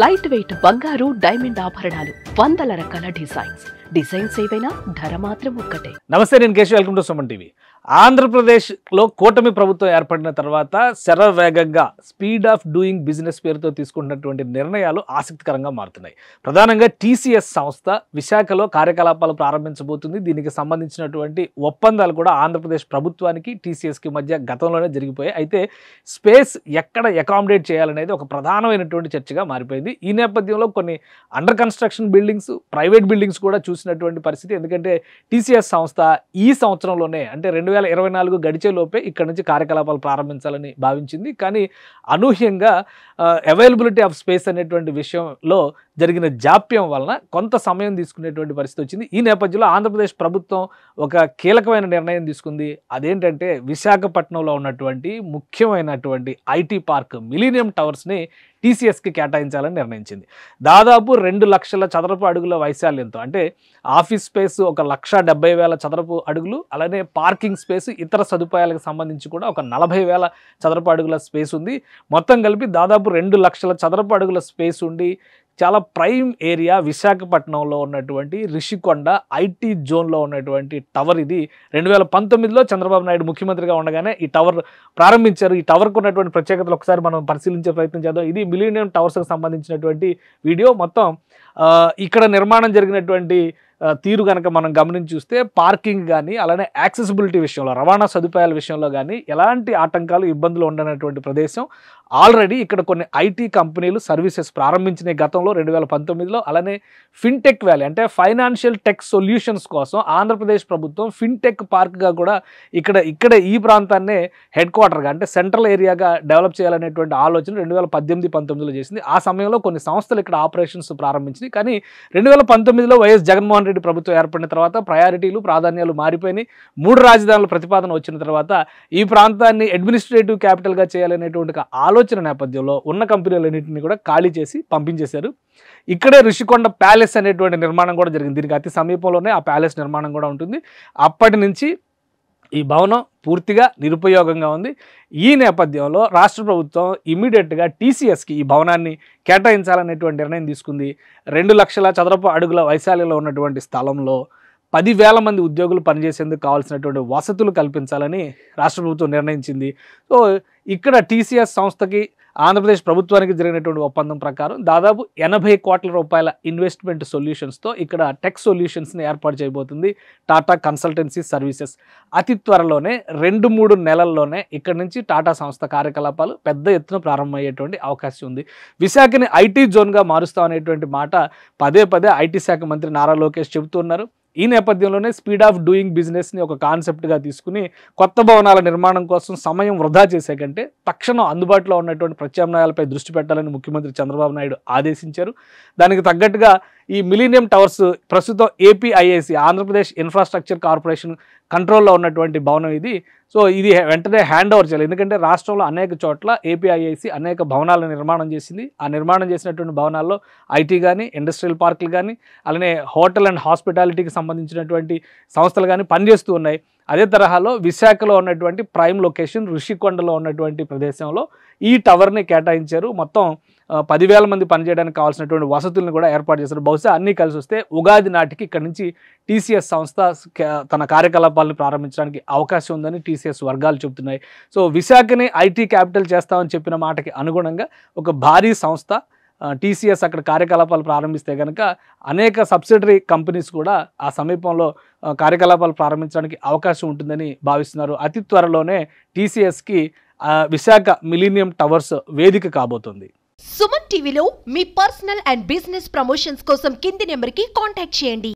Light weight బంగారు diamond ఆభరణాలు, వందల రకాల డిజైన్స్ ఏవైనా ధర మాత్రం ఒక్కటే. నమస్తే, నేను Keshav. Welcome to Suman TV. ఆంధ్రప్రదేశ్లో కూటమి ప్రభుత్వం ఏర్పడిన తర్వాత శరవేగంగా స్పీడ్ ఆఫ్ డూయింగ్ బిజినెస్ పేరుతో తీసుకున్నటువంటి నిర్ణయాలు ఆసక్తికరంగా మారుతున్నాయి. ప్రధానంగా టీసీఎస్ సంస్థ విశాఖలో కార్యకలాపాలు ప్రారంభించబోతుంది. దీనికి సంబంధించినటువంటి ఒప్పందాలు కూడా ఆంధ్రప్రదేశ్ ప్రభుత్వానికి టీసీఎస్కి మధ్య గతంలోనే జరిగిపోయాయి. అయితే స్పేస్ ఎక్కడ అకామిడేట్ చేయాలనేది ఒక ప్రధానమైనటువంటి చర్చగా మారిపోయింది. ఈ నేపథ్యంలో కొన్ని under construction buildings, private buildings కూడా చూసినటువంటి పరిస్థితి. ఎందుకంటే టీసీఎస్ సంస్థ ఈ సంవత్సరంలోనే, అంటే 2024 గడిచే లోపే ఇక్కడ నుంచి కార్యకలాపాలు ప్రారంభించాలని భావించింది. కానీ అనూహ్యంగా అవైలబిలిటీ ఆఫ్ స్పేస్ అనేటువంటి విషయంలో జరిగిన జాప్యం వలన కొంత సమయం తీసుకునేటువంటి పరిస్థితి వచ్చింది. ఈ నేపథ్యంలో ఆంధ్రప్రదేశ్ ప్రభుత్వం ఒక కీలకమైన నిర్ణయం తీసుకుంది. అదేంటంటే విశాఖపట్నంలో ఉన్నటువంటి ముఖ్యమైనటువంటి ఐటీ పార్క్ మిలీనియం టవర్స్ని టీసీఎస్కి కేటాయించాలని నిర్ణయించింది. దాదాపు 2 లక్షల చదరపు అడుగుల వైశాల్యంతో, అంటే ఆఫీస్ స్పేస్ 1,70,000 చదరపు అడుగులు, అలానే పార్కింగ్ స్పేస్, ఇతర సదుపాయాలకు సంబంధించి కూడా 40,000 చదరపు అడుగుల స్పేస్ ఉంది. మొత్తం కలిపి దాదాపు 2 లక్షల చదరపు అడుగుల స్పేస్ ఉండి చాలా ప్రైమ్ ఏరియా విశాఖపట్నంలో ఉన్నటువంటి రిషికొండ ఐటీ జోన్లో ఉన్నటువంటి టవర్ ఇది. 2019లో చంద్రబాబు నాయుడు ముఖ్యమంత్రిగా ఉండగానే ఈ టవర్ ప్రారంభించారు. ఈ టవర్కు ఉన్నటువంటి ప్రత్యేకతలు ఒకసారి మనం పరిశీలించే ప్రయత్నం చేద్దాం. ఇది మిలీనియం టవర్స్కి సంబంధించినటువంటి వీడియో. మొత్తం ఇక్కడ నిర్మాణం జరిగినటువంటి తీరు కనుక మనం గమనించి చూస్తే పార్కింగ్ కానీ, అలానే యాక్సెసిబిలిటీ విషయంలో, రవాణా సదుపాయాల విషయంలో కానీ ఎలాంటి ఆటంకాలు, ఇబ్బందులు ఉండనటువంటి ప్రదేశం. ఆల్రెడీ ఇక్కడ కొన్ని ఐటీ కంపెనీలు సర్వీసెస్ ప్రారంభించిన గతంలో 2019లో. అలానే ఫిన్టెక్ వ్యాలీ, అంటే ఫైనాన్షియల్ టెక్ సొల్యూషన్స్ కోసం ఆంధ్రప్రదేశ్ ప్రభుత్వం ఫిన్టెక్ పార్క్గా కూడా ఇక్కడ ఈ ప్రాంతాన్నే హెడ్ క్వార్టర్గా, అంటే సెంట్రల్ ఏరియాగా డెవలప్ చేయాలనేటువంటి ఆలోచన 2018-19లో చేసింది. ఆ సమయంలో కొన్ని సంస్థలు ఇక్కడ ఆపరేషన్స్ ప్రారంభించింది. కానీ 2019లో వైఎస్ జగన్మోహన్ రెడ్డి ప్రభుత్వం ఏర్పడిన తర్వాత ప్రయారిటీలు, ప్రాధాన్యాలు మారిపోయినాయి. 3 రాజధానుల ప్రతిపాదన వచ్చిన తర్వాత ఈ ప్రాంతాన్ని అడ్మినిస్ట్రేటివ్ క్యాపిటల్గా చేయాలనేటువంటి ఆలోచన నేపథ్యంలో ఉన్న కంపెనీలన్నింటినీ కూడా ఖాళీ చేసి పంపించేశారు. ఇక్కడే ఋషికొండ ప్యాలెస్ అనేటువంటి నిర్మాణం కూడా జరిగింది. దీనికి అతి సమీపంలోనే ఆ ప్యాలెస్ నిర్మాణం కూడా ఉంటుంది. అప్పటి నుంచి ఈ భవనం పూర్తిగా నిరుపయోగంగా ఉంది. ఈ నేపథ్యంలో రాష్ట్ర ప్రభుత్వం ఇమ్మీడియట్గా టీసీఎస్కి ఈ భవనాన్ని కేటాయించాలనేటువంటి నిర్ణయం తీసుకుంది. 2 లక్షల చదరపు అడుగుల వైశాల్యంలో ఉన్నటువంటి స్థలంలో 10,000 మంది ఉద్యోగులు పనిచేసేందుకు కావాల్సినటువంటి వసతులు కల్పించాలని రాష్ట్ర ప్రభుత్వం నిర్ణయించింది. సో ఇక్కడ టీసీఎస్ సంస్థకి ఆంధ్రప్రదేశ్ ప్రభుత్వానికి జరిగినటువంటి ఒప్పందం ప్రకారం దాదాపు 80 కోట్ల రూపాయల ఇన్వెస్ట్మెంట్ సొల్యూషన్స్తో ఇక్కడ టెక్ సొల్యూషన్స్ని ఏర్పాటు చేయబోతుంది టాటా కన్సల్టెన్సీ సర్వీసెస్. అతి త్వరలోనే 2-3 నెలల్లోనే ఇక్కడ నుంచి టాటా సంస్థ కార్యకలాపాలు పెద్ద ఎత్తున ప్రారంభమయ్యేటువంటి అవకాశం ఉంది. విశాఖని ఐటీ జోన్గా మారుస్తామనేటువంటి మాట పదే ఐటీ శాఖ మంత్రి నారా లోకేష్ చెబుతున్నారు. ఈ నేపథ్యంలోనే స్పీడ్ ఆఫ్ డూయింగ్ బిజినెస్ని ఒక కాన్సెప్ట్గా తీసుకుని కొత్త భవనాల నిర్మాణం కోసం సమయం వృధా చేసే కంటే తక్షణం అందుబాటులో ఉన్నటువంటి ప్రత్యామ్నాయాలపై దృష్టి పెట్టాలని ముఖ్యమంత్రి చంద్రబాబు నాయుడు ఆదేశించారు. దానికి తగ్గట్టుగా ఈ మిలీనియం టవర్స్ ప్రస్తుతం ఏపీఐఐసి, ఆంధ్రప్రదేశ్ ఇన్ఫ్రాస్ట్రక్చర్ కార్పొరేషన్ కంట్రోల్లో ఉన్నటువంటి భవనం ఇది. సో ఇది వెంటనే హ్యాండ్ ఓవర్ చేయాలి. ఎందుకంటే రాష్ట్రంలో అనేక చోట్ల ఏపీఐఐసి అనేక భవనాల నిర్మాణం చేసింది. ఆ నిర్మాణం చేసినటువంటి భవనాల్లో ఐటీ కానీ, ఇండస్ట్రియల్ పార్కులు కానీ, అలానే హోటల్ అండ్ హాస్పిటాలిటీకి సంబంధించినటువంటి సంస్థలు కానీ పనిచేస్తూ ఉన్నాయి. అదే తరహాలో విశాఖలో ఉన్నటువంటి ప్రైమ్ లొకేషన్ ఋషికొండలో ఉన్నటువంటి ప్రదేశంలో ఈ టవర్ని కేటాయించారు. మొత్తం 10,000 మంది పనిచేయడానికి కావాల్సినటువంటి వసతులను కూడా ఏర్పాటు చేశారు. బహుశా అన్నీ కలిసి వస్తే ఉగాది నాటికి ఇక్కడ నుంచి టీసీఎస్ సంస్థ తన కార్యకలాపాలను ప్రారంభించడానికి అవకాశం ఉందని టీసీఎస్ వర్గాలు చెబుతున్నాయి. సో విశాఖని ఐటీ క్యాపిటల్ చేస్తామని చెప్పిన మాటకి అనుగుణంగా ఒక భారీ సంస్థ టీసీఎస్ అక్కడ కార్యకలాపాలు ప్రారంభిస్తే కనుక అనేక సబ్సిడరీ కంపెనీస్ కూడా ఆ సమీపంలో కార్యకలాపాలు ప్రారంభించడానికి అవకాశం ఉంటుందని భావిస్తున్నారు. అతి త్వరలోనే టీసీఎస్కి విశాఖ మిలీనియం టవర్స్ వేదిక కాబోతుంది. సుమన్ టీవీలో మీ పర్సనల్ అండ్ బిజినెస్ ప్రమోషన్స్ కోసం కింది నెంబర్కి కాంటాక్ట్ చేయండి.